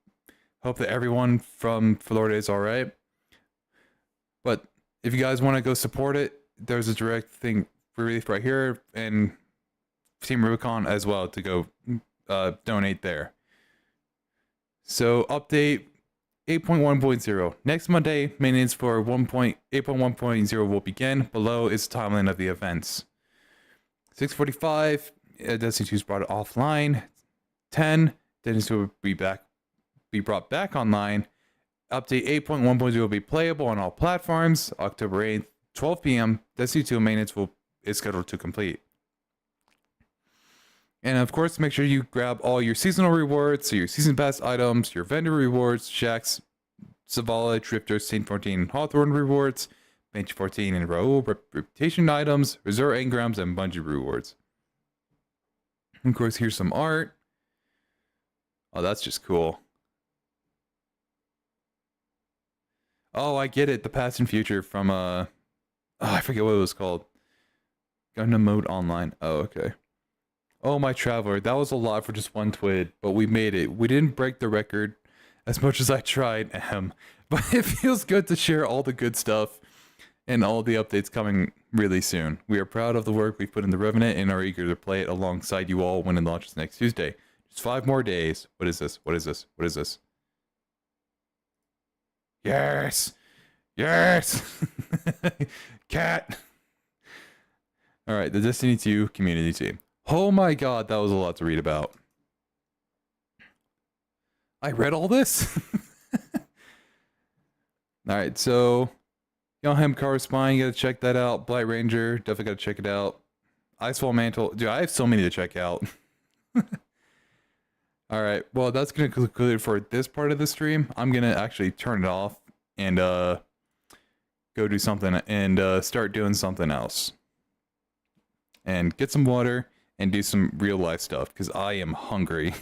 hope that everyone from Florida is alright. But if you guys want to go support it, there's a direct thing for relief right here, and Team Rubicon as well to go donate there. So update 8.1.0. Next Monday, maintenance for 8.1.0 will begin. Below is the timeline of the events. 6:45, Destiny 2 is brought offline. 10, Destiny 2 will be brought back online. Update 8.1.0 will be playable on all platforms. October 8th, 12 p.m. Destiny 2 maintenance is scheduled to complete. And of course, make sure you grab all your seasonal rewards, so your season pass items, your vendor rewards, Shaxx, Zavala, Drifter, Saint 14, and Hawthorne rewards, Bench 14 and Raoul reputation items, Reserve engrams, and Bungie rewards. And of course, here's some art. Oh, that's just cool. Oh, I get it. The past and future from oh, I forget what it was called. Gundam Mode Online. Oh, okay. Oh, my Traveler. That was a lot for just one twid, but we made it. We didn't break the record as much as I tried, but it feels good to share all the good stuff and all the updates coming really soon. We are proud of the work we've put in the Revenant and are eager to play it alongside you all when it launches next Tuesday. Just 5 more days. What is this? What is this? What is this? Yes! Yes! Cat! Alright, the Destiny 2 community team. Oh my god, that was a lot to read about. I read all this? Alright, so Young Hem Corresponding, you gotta check that out. Blight Ranger, definitely gotta check it out. Icefall Mantle, dude, I have so many to check out. Alright, well, that's gonna conclude it for this part of the stream. I'm gonna actually turn it off and go do something and start doing something else. And get some water and do some real life stuff because I am hungry.